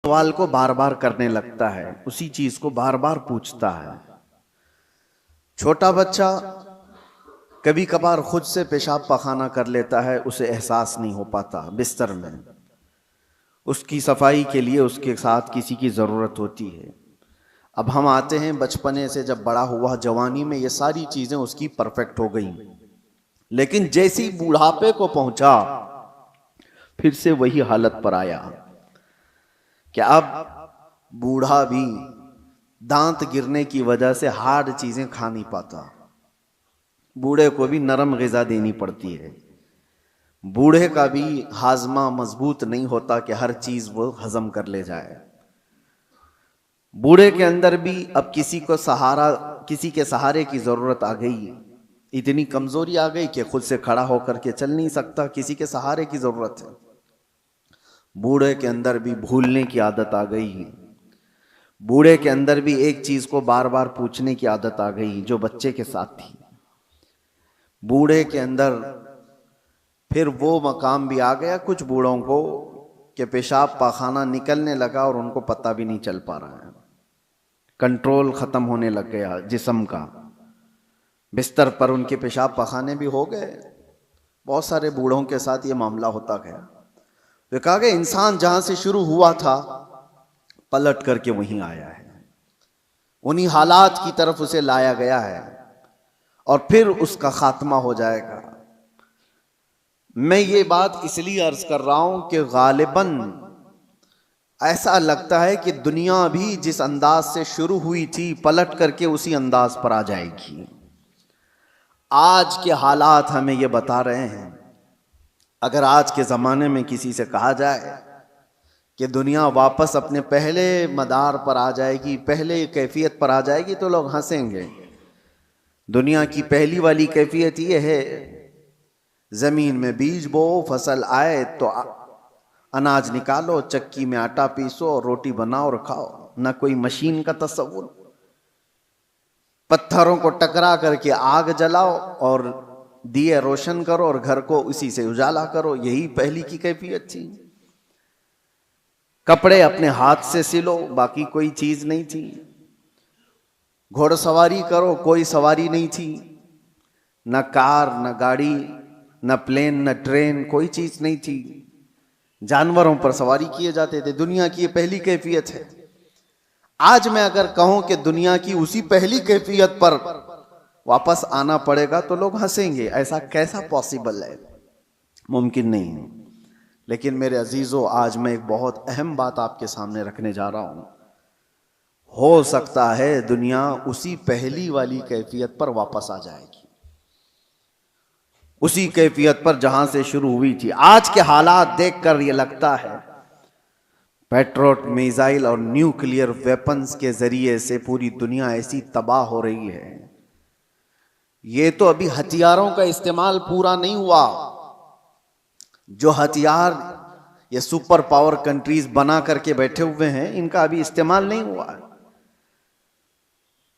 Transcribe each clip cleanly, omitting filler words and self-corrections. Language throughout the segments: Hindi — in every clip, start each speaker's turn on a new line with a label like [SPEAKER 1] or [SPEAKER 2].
[SPEAKER 1] सवाल को बार बार करने लगता है, उसी चीज को बार बार पूछता है। छोटा बच्चा कभी कभार खुद से पेशाब पखाना कर लेता है, उसे एहसास नहीं हो पाता बिस्तर में। उसकी सफाई के लिए उसके साथ किसी की जरूरत होती है। अब हम आते हैं बचपने से, जब बड़ा हुआ जवानी में ये सारी चीजें उसकी परफेक्ट हो गई, लेकिन जैसी बुढ़ापे को पहुंचा फिर से वही हालत पर आया कि अब बूढ़ा भी दांत गिरने की वजह से हार्ड चीजें खा नहीं पाता। बूढ़े को भी नरम ग़िज़ा देनी पड़ती है। बूढ़े का भी हाजमा मजबूत नहीं होता कि हर चीज वो हजम कर ले जाए। बूढ़े के अंदर भी अब किसी के सहारे की जरूरत आ गई। इतनी कमजोरी आ गई कि खुद से खड़ा होकर के चल नहीं सकता, किसी के सहारे की जरूरत है। बूढ़े के अंदर भी भूलने की आदत आ गई है। बूढ़े के अंदर भी एक चीज को बार बार पूछने की आदत आ गई जो बच्चे के साथ थी। बूढ़े के अंदर फिर वो मकाम भी आ गया कुछ बूढ़ों को कि पेशाब पाखाना निकलने लगा और उनको पता भी नहीं चल पा रहा है। कंट्रोल खत्म होने लग गया जिस्म का। बिस्तर पर उनके पेशाब पखाने भी हो गए। बहुत सारे बूढ़ों के साथ ये मामला होता गया। वे कहा गया इंसान जहां से शुरू हुआ था पलट करके वहीं आया है, उन्हीं हालात की तरफ उसे लाया गया है और फिर उसका खात्मा हो जाएगा। मैं ये बात इसलिए अर्ज कर रहा हूं कि गालिबन ऐसा लगता है कि दुनिया भी जिस अंदाज से शुरू हुई थी पलट करके उसी अंदाज पर आ जाएगी। आज के हालात हमें ये बता रहे हैं। अगर आज के ज़माने में किसी से कहा जाए कि दुनिया वापस अपने पहले मदार पर आ जाएगी, पहले कैफियत पर आ जाएगी, तो लोग हंसेंगे। दुनिया की पहली वाली कैफियत ये है, ज़मीन में बीज बो, फसल आए तो अनाज निकालो, चक्की में आटा पीसो और रोटी बनाओ और खाओ। ना कोई मशीन का तस्वुर। पत्थरों को टकरा करके आग जलाओ और दिए रोशन करो और घर को उसी से उजाला करो। यही पहली की कैफियत थी। कपड़े अपने हाथ से सिलो, बाकी कोई चीज नहीं थी। घोड़सवारी करो, कोई सवारी नहीं थी। न कार, न गाड़ी, न प्लेन, न ट्रेन, कोई चीज नहीं थी। जानवरों पर सवारी किए जाते थे। दुनिया की ये पहली कैफियत है। आज मैं अगर कहूं कि दुनिया की उसी पहली कैफियत पर वापस आना पड़ेगा तो लोग हंसेंगे। ऐसा कैसा पॉसिबल है? मुमकिन नहीं है। लेकिन मेरे अजीजों, आज मैं एक बहुत अहम बात आपके सामने रखने जा रहा हूं। हो सकता है दुनिया उसी पहली वाली कैफियत पर वापस आ जाएगी, उसी कैफियत पर जहां से शुरू हुई थी। आज के हालात देखकर यह लगता है पेट्रोल, मिसाइल और न्यूक्लियर वेपन्स के जरिए से पूरी दुनिया ऐसी तबाह हो रही है। ये तो अभी हथियारों का इस्तेमाल पूरा नहीं हुआ। जो हथियार ये सुपर पावर कंट्रीज बना करके बैठे हुए हैं, इनका अभी इस्तेमाल नहीं हुआ है।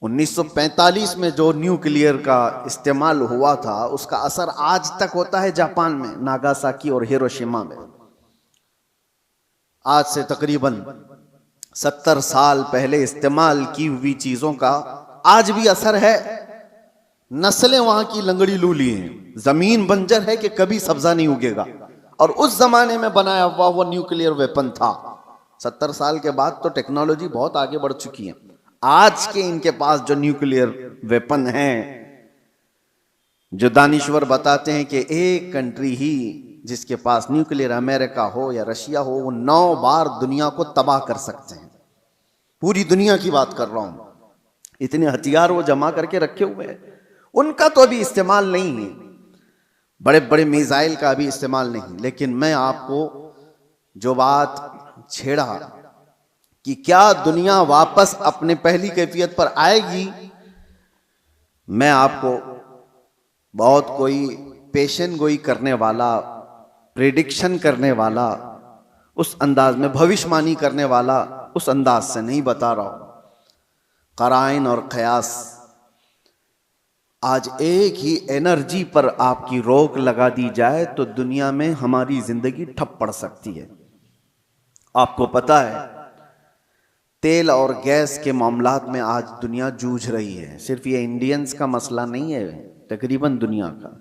[SPEAKER 1] 1945 में जो न्यूक्लियर का इस्तेमाल हुआ था, उसका असर आज तक होता है जापान में, नागासाकी और हिरोशिमा में। आज से तकरीबन 70 साल पहले इस्तेमाल की हुई चीजों का आज भी असर है। नस्लें वहां की लंगड़ी लूली हैं। जमीन बंजर है कि कभी सब्जा नहीं उगेगा। और उस जमाने में बनाया हुआ वो न्यूक्लियर वेपन था। 70 साल के बाद तो टेक्नोलॉजी बहुत आगे बढ़ चुकी है। आज के इनके पास जो न्यूक्लियर वेपन है, जो दानिश्वर बताते हैं कि एक कंट्री ही जिसके पास न्यूक्लियर, अमेरिका हो या रशिया हो, वो 9 बार दुनिया को तबाह कर सकते हैं। पूरी दुनिया की बात कर रहा हूं। इतने हथियार वो जमा करके रखे हुए हैं। उनका तो अभी इस्तेमाल नहीं है। बड़े बड़े मिसाइल का अभी इस्तेमाल नहीं। लेकिन मैं आपको जो बात छेड़ा कि क्या दुनिया वापस अपने पहली कैफियत पर आएगी, मैं आपको बहुत कोई पेशन गोई करने वाला, प्रेडिक्शन करने वाला, उस अंदाज में भविष्यवाणी करने वाला उस अंदाज से नहीं बता रहा हूं। कराइन और कयास, आज एक ही एनर्जी पर आपकी रोक लगा दी जाए तो दुनिया में हमारी जिंदगी ठप पड़ सकती है। आपको पता है तेल और गैस के मामलात में आज दुनिया जूझ रही है। सिर्फ ये इंडियंस का मसला नहीं है, तकरीबन दुनिया का।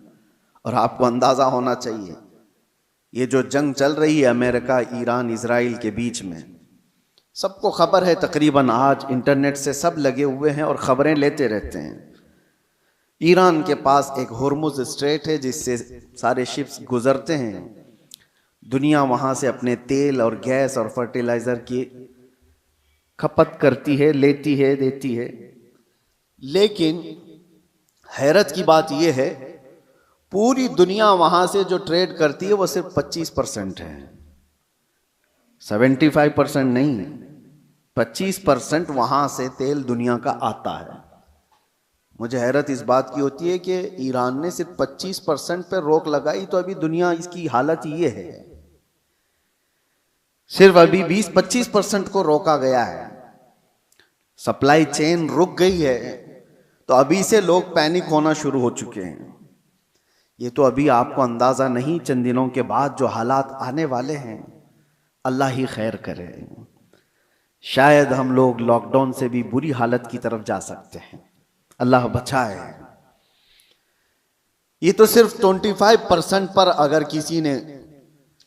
[SPEAKER 1] और आपको अंदाज़ा होना चाहिए ये जो जंग चल रही है अमेरिका, ईरान, इजराइल के बीच में, सबको खबर है, तकरीबन आज इंटरनेट से सब लगे हुए हैं और ख़बरें लेते रहते हैं। ईरान के पास एक हुर्मुज स्ट्रेट है जिससे सारे शिप्स गुजरते हैं। दुनिया वहाँ से अपने तेल और गैस और फर्टिलाइज़र की खपत करती है, लेती है, देती है। लेकिन हैरत की बात यह है पूरी दुनिया वहाँ से जो ट्रेड करती है वो सिर्फ 25% है, 75% नहीं, 25% वहाँ से तेल दुनिया का आता है। मुझे हैरत इस बात की होती है कि ईरान ने सिर्फ 25% पर रोक लगाई तो अभी दुनिया इसकी हालत ये है। सिर्फ अभी 20-25% को रोका गया है, सप्लाई चेन रुक गई है, तो अभी से लोग पैनिक होना शुरू हो चुके हैं। ये तो अभी आपको अंदाजा नहीं, चंद दिनों के बाद जो हालात आने वाले हैं अल्लाह ही खैर करे। शायद हम लोग लॉकडाउन से भी बुरी हालत की तरफ जा सकते हैं, अल्लाह बचाए। ये तो सिर्फ 25% पर अगर किसी ने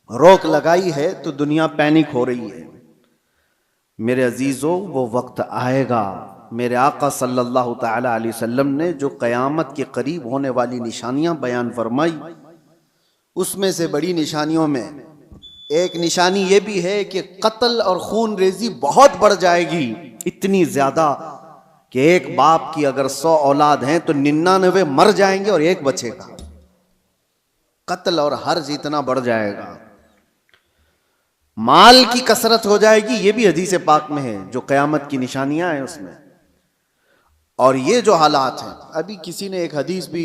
[SPEAKER 1] रोक लगाई है तो दुनिया पैनिक हो रही है। मेरे अजीजों, वो वक्त आएगा, मेरे आका सल्लल्लाहु ताला अलैहि वसल्लम ने जो क़यामत के करीब होने वाली निशानियां बयान फरमाई, उसमें से बड़ी निशानियों में एक निशानी ये भी है कि कत्ल और खून रेजी बहुत बढ़ जाएगी, इतनी ज्यादा कि एक बाप की अगर 100 औलाद हैं तो 99 मर जाएंगे और एक बचेगा। कत्ल और हर्ज इतना बढ़ जाएगा, माल की कसरत हो जाएगी, ये भी हदीस पाक में है जो क़यामत की निशानियां हैं उसमें। और ये जो हालात हैं, अभी किसी ने एक हदीस भी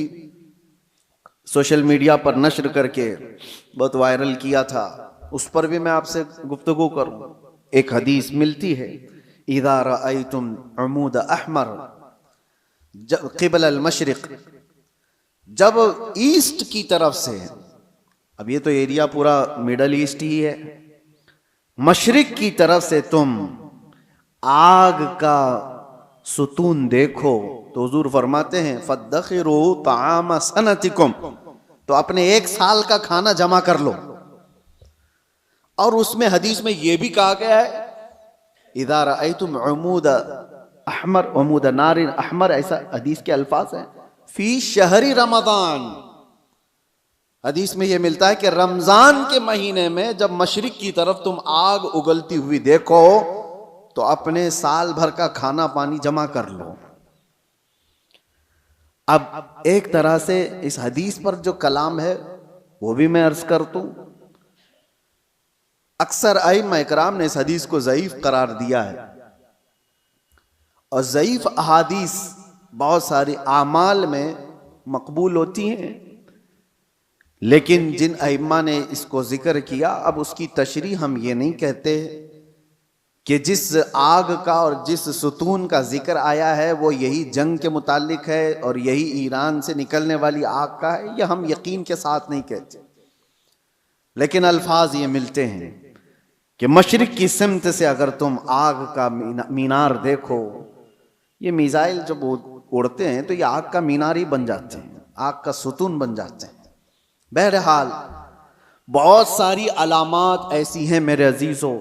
[SPEAKER 1] सोशल मीडिया पर नश्र करके बहुत वायरल किया था, उस पर भी मैं आपसे गुफ्तगू करूं। एक हदीस मिलती है, इज़ा रअयतुम अमूद अहमर क़िबल अल-मशरिक़, जब ईस्ट की तरफ से, अब ये तो एरिया पूरा मिडल ईस्ट ही है, मशरिक की तरफ से तुम आग का सुतून देखो तो हुजूर फरमाते हैं फद्दखिरू ताम सनतिकुम, तो अपने 1 साल का खाना जमा कर लो। और उसमें हदीस में यह भी कहा गया है इज़ा रअयतुम उमूद अहमर उमूद नारिन अहमर, ऐसा हदीस के अल्फाज हैं, फी शहरी रमजान। हदीस में यह मिलता है कि रमजान के महीने में जब मशरिक की तरफ तुम आग उगलती हुई देखो तो अपने साल भर का खाना पानी जमा कर लो। अब एक तरह से इस हदीस पर जो कलाम है वो भी मैं अर्ज कर दूं। अक्सर आइम्मा इकराम ने इस हदीस को ज़ईफ करार दिया है, और ज़ईफ अहादीस बहुत सारी आमाल में मकबूल होती हैं, लेकिन जिन अइम्मा ने इसको जिक्र किया, अब उसकी तशरीह हम ये नहीं कहते कि जिस आग का और जिस सुतून का जिक्र आया है वो यही जंग के मुतालिक है और यही ईरान से निकलने वाली आग का है, यह हम यकीन के साथ नहीं कहते। लेकिन अल्फाज ये मिलते हैं कि मशरिक की सिमत से अगर तुम आग का मीनार देखो, ये मिसाइल जब उड़ते हैं तो ये आग का मीनार ही बन जाते हैं, आग का सुतून बन जाते हैं। बहरहाल बहुत सारी अलामात ऐसी हैं मेरे अजीजों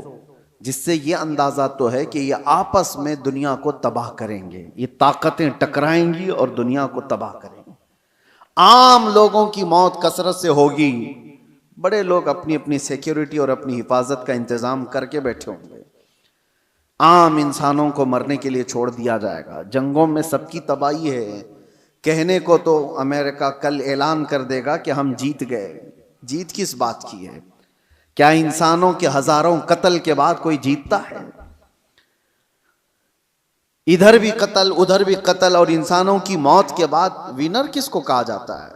[SPEAKER 1] जिससे ये अंदाजा तो है कि ये आपस में दुनिया को तबाह करेंगे, ये ताकतें टकराएंगी और दुनिया को तबाह करेंगी। आम लोगों की मौत कसरत से होगी, बड़े लोग अपनी अपनी सिक्योरिटी और अपनी हिफाजत का इंतजाम करके बैठे होंगे, आम इंसानों को मरने के लिए छोड़ दिया जाएगा। जंगों में सबकी तबाही है, कहने को तो अमेरिका कल ऐलान कर देगा कि हम जीत गए, जीत किस बात की है? क्या इंसानों के हजारों कत्ल के बाद कोई जीतता है? इधर भी कत्ल उधर भी कत्ल, और इंसानों की मौत के बाद विनर किसको कहा जाता है?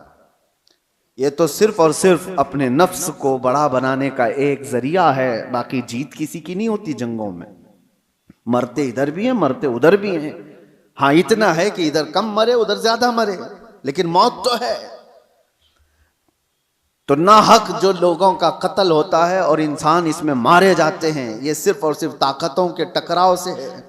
[SPEAKER 1] ये तो सिर्फ और सिर्फ अपने नफ्स को बड़ा बनाने का एक जरिया है, बाकी जीत किसी की नहीं होती जंगों में। मरते इधर भी हैं, मरते उधर भी हैं। हाँ, इतना है कि इधर कम मरे उधर ज्यादा मरे, लेकिन मौत तो है। तो ना हक जो लोगों का कत्ल होता है और इंसान इसमें मारे जाते हैं, ये सिर्फ और सिर्फ ताकतों के टकराव से है।